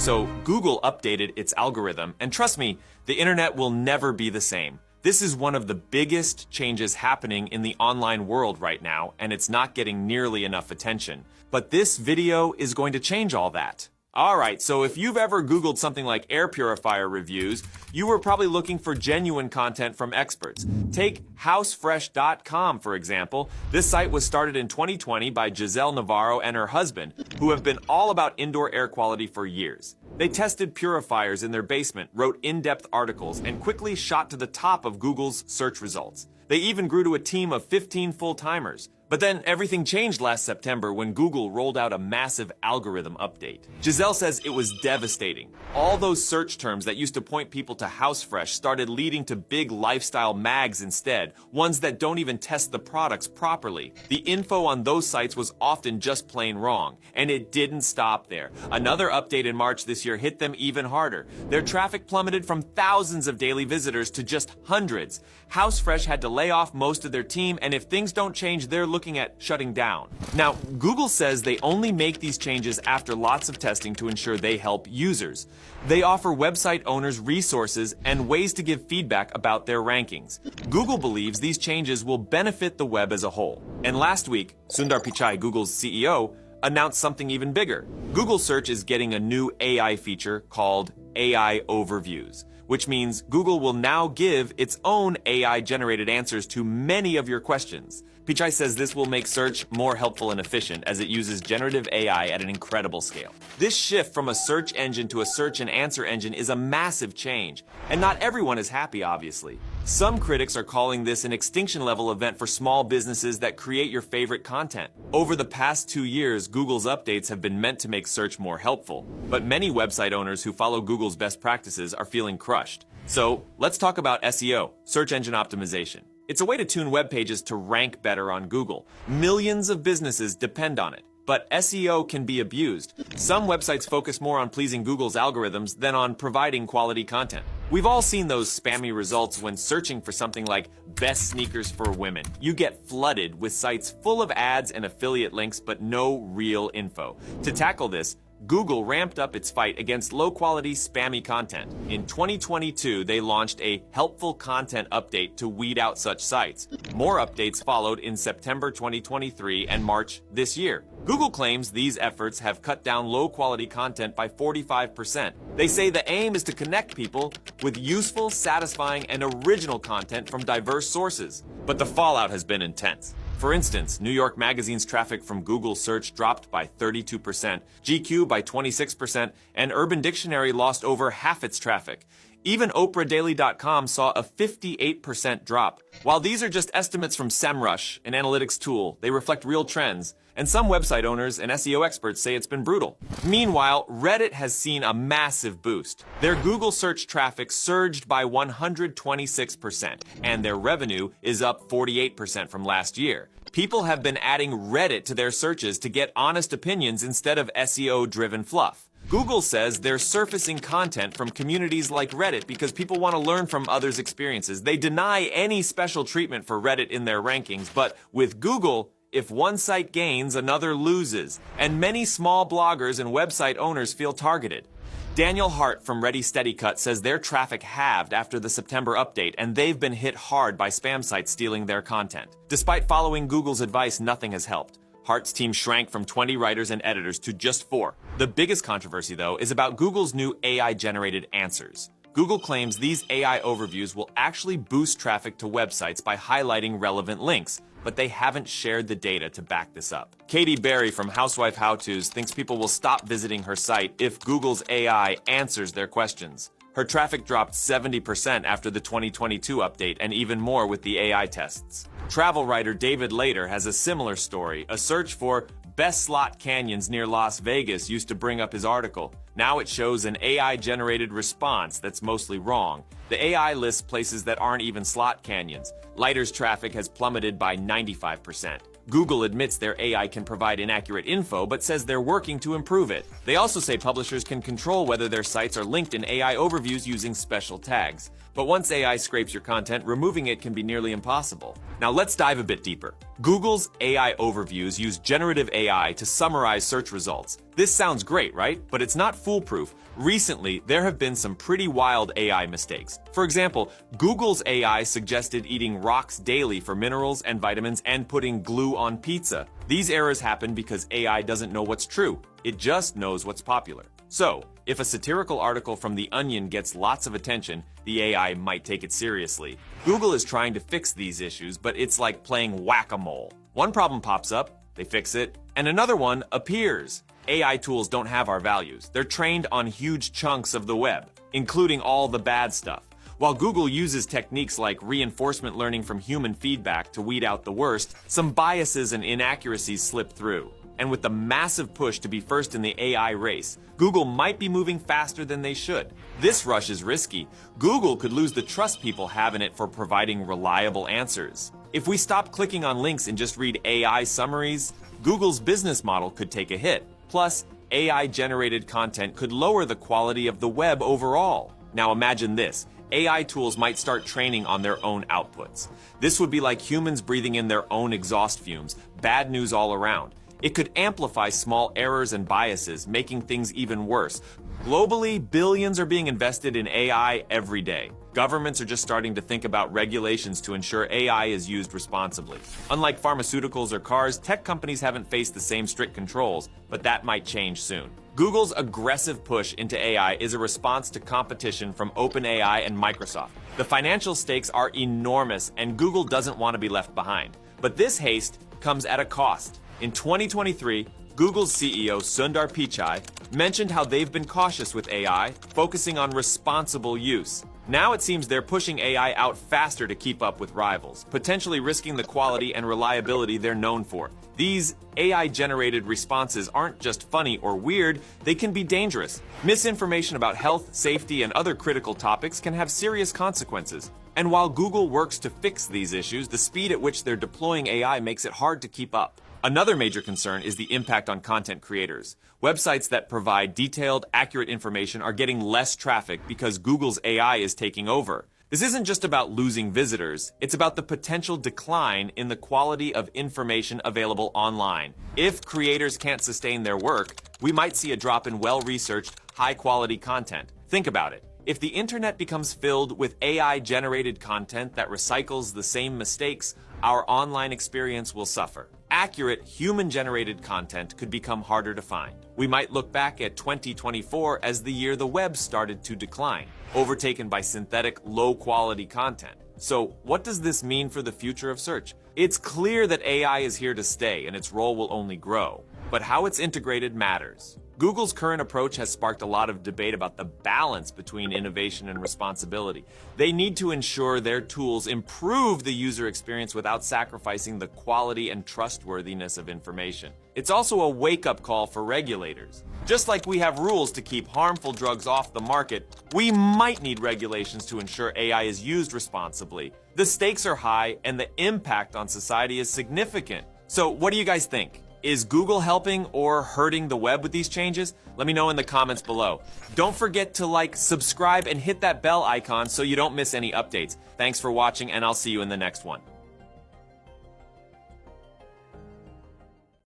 So Google updated its algorithm, and trust me, the internet will never be the same. This is one of the biggest changes happening in the online world right now, and it's not getting nearly enough attention. But this video is going to change all that. Alright, so if you've ever Googled something like air purifier reviews, you were probably looking for genuine content from experts. Take housefresh.com, for example. This site was started in 2020 by Giselle Navarro and her husband, who have been all about indoor air quality for years. They tested purifiers in their basement, wrote in-depth articles, and quickly shot to the top of Google's search results. They even grew to a team of 15 full-timers. But then everything changed last September when Google rolled out a massive algorithm update. Giselle says it was devastating. All those search terms that used to point people to HouseFresh started leading to big lifestyle mags instead, ones that don't even test the products properly. The info on those sites was often just plain wrong, and it didn't stop there. Another update in March this year hit them even harder. Their traffic plummeted from thousands of daily visitors to just hundreds. HouseFresh had to lay off most of their team, and if things don't change, they're looking at shutting down. Now, Google says they only make these changes after lots of testing to ensure they help users. They offer website owners resources and ways to give feedback about their rankings. Google believes these changes will benefit the web as a whole. And last week, Sundar Pichai, Google's CEO, announced something even bigger. Google Search is getting a new AI feature called AI Overviews, which means Google will now give its own AI-generated answers to many of your questions. Pichai says this will make search more helpful and efficient as it uses generative AI at an incredible scale. This shift from a search engine to a search and answer engine is a massive change, and not everyone is happy, obviously. Some critics are calling this an extinction-level event for small businesses that create your favorite content. Over the past 2 years, Google's updates have been meant to make search more helpful, but many website owners who follow Google's best practices are feeling crushed. So, let's talk about SEO, search engine optimization. It's a way to tune web pages to rank better on Google. Millions of businesses depend on it. But SEO can be abused. Some websites focus more on pleasing Google's algorithms than on providing quality content. We've all seen those spammy results when searching for something like best sneakers for women. You get flooded with sites full of ads and affiliate links, but no real info. To tackle this, Google ramped up its fight against low-quality, spammy content. In 2022, they launched a helpful content update to weed out such sites. More updates followed in September 2023 and March this year. Google claims these efforts have cut down low-quality content by 45%. They say the aim is to connect people with useful, satisfying, and original content from diverse sources. But the fallout has been intense. For instance, New York Magazine's traffic from Google search dropped by 32%, GQ by 26%, and Urban Dictionary lost over half its traffic. Even OprahDaily.com saw a 58% drop. While these are just estimates from SEMrush, an analytics tool, they reflect real trends, and some website owners and SEO experts say it's been brutal. Meanwhile, Reddit has seen a massive boost. Their Google search traffic surged by 126%, and their revenue is up 48% from last year. People have been adding Reddit to their searches to get honest opinions instead of SEO-driven fluff. Google says they're surfacing content from communities like Reddit because people want to learn from others' experiences. They deny any special treatment for Reddit in their rankings, but with Google, if one site gains, another loses, and many small bloggers and website owners feel targeted. Daniel Hart from Ready Steady Cut says their traffic halved after the September update, and they've been hit hard by spam sites stealing their content. Despite following Google's advice, nothing has helped. Hart's team shrank from 20 writers and editors to just 4. The biggest controversy, though, is about Google's new AI-generated answers. Google claims these AI overviews will actually boost traffic to websites by highlighting relevant links, but they haven't shared the data to back this up. Katie Berry from Housewife How-Tos thinks people will stop visiting her site if Google's AI answers their questions. Her traffic dropped 70% after the 2022 update, and even more with the AI tests. Travel writer David Later has a similar story. A search for best slot canyons near Las Vegas used to bring up his article. Now it shows an AI-generated response that's mostly wrong. The AI lists places that aren't even slot canyons. Lighter's traffic has plummeted by 95%. Google admits their AI can provide inaccurate info, but says they're working to improve it. They also say publishers can control whether their sites are linked in AI overviews using special tags. But once AI scrapes your content, removing it can be nearly impossible. Now let's dive a bit deeper. Google's AI overviews use generative AI to summarize search results. This sounds great, right? But it's not foolproof. Recently, there have been some pretty wild AI mistakes. For example, Google's AI suggested eating rocks daily for minerals and vitamins and putting glue on pizza. These errors happen because AI doesn't know what's true. It just knows what's popular. So, if a satirical article from The Onion gets lots of attention, the AI might take it seriously. Google is trying to fix these issues, but it's like playing whack-a-mole. One problem pops up, they fix it, and another one appears. AI tools don't have our values. They're trained on huge chunks of the web, including all the bad stuff. While Google uses techniques like reinforcement learning from human feedback to weed out the worst, some biases and inaccuracies slip through. And with the massive push to be first in the AI race, Google might be moving faster than they should. This rush is risky. Google could lose the trust people have in it for providing reliable answers. If we stop clicking on links and just read AI summaries, Google's business model could take a hit. Plus, AI-generated content could lower the quality of the web overall. Now imagine this. AI tools might start training on their own outputs. This would be like humans breathing in their own exhaust fumes. Bad news all around. It could amplify small errors and biases, making things even worse. Globally, billions are being invested in AI every day. Governments are just starting to think about regulations to ensure AI is used responsibly. Unlike pharmaceuticals or cars, tech companies haven't faced the same strict controls, but that might change soon. Google's aggressive push into AI is a response to competition from OpenAI and Microsoft. The financial stakes are enormous, and Google doesn't want to be left behind. But this haste comes at a cost. In 2023, Google's CEO Sundar Pichai mentioned how they've been cautious with AI, focusing on responsible use. Now it seems they're pushing AI out faster to keep up with rivals, potentially risking the quality and reliability they're known for. These AI-generated responses aren't just funny or weird, they can be dangerous. Misinformation about health, safety, and other critical topics can have serious consequences. And while Google works to fix these issues, the speed at which they're deploying AI makes it hard to keep up. Another major concern is the impact on content creators. Websites that provide detailed, accurate information are getting less traffic because Google's AI is taking over. This isn't just about losing visitors, it's about the potential decline in the quality of information available online. If creators can't sustain their work, we might see a drop in well-researched, high-quality content. Think about it. If the internet becomes filled with AI-generated content that recycles the same mistakes, our online experience will suffer. Accurate, human-generated content could become harder to find. We might look back at 2024 as the year the web started to decline, overtaken by synthetic, low-quality content. So, what does this mean for the future of search? It's clear that AI is here to stay and its role will only grow. But how it's integrated matters. Google's current approach has sparked a lot of debate about the balance between innovation and responsibility. They need to ensure their tools improve the user experience without sacrificing the quality and trustworthiness of information. It's also a wake-up call for regulators. Just like we have rules to keep harmful drugs off the market, we might need regulations to ensure AI is used responsibly. The stakes are high and the impact on society is significant. So what do you guys think? Is Google helping or hurting the web with these changes? Let me know in the comments below. Don't forget to like, subscribe, and hit that bell icon so you don't miss any updates. Thanks for watching, and I'll see you in the next one.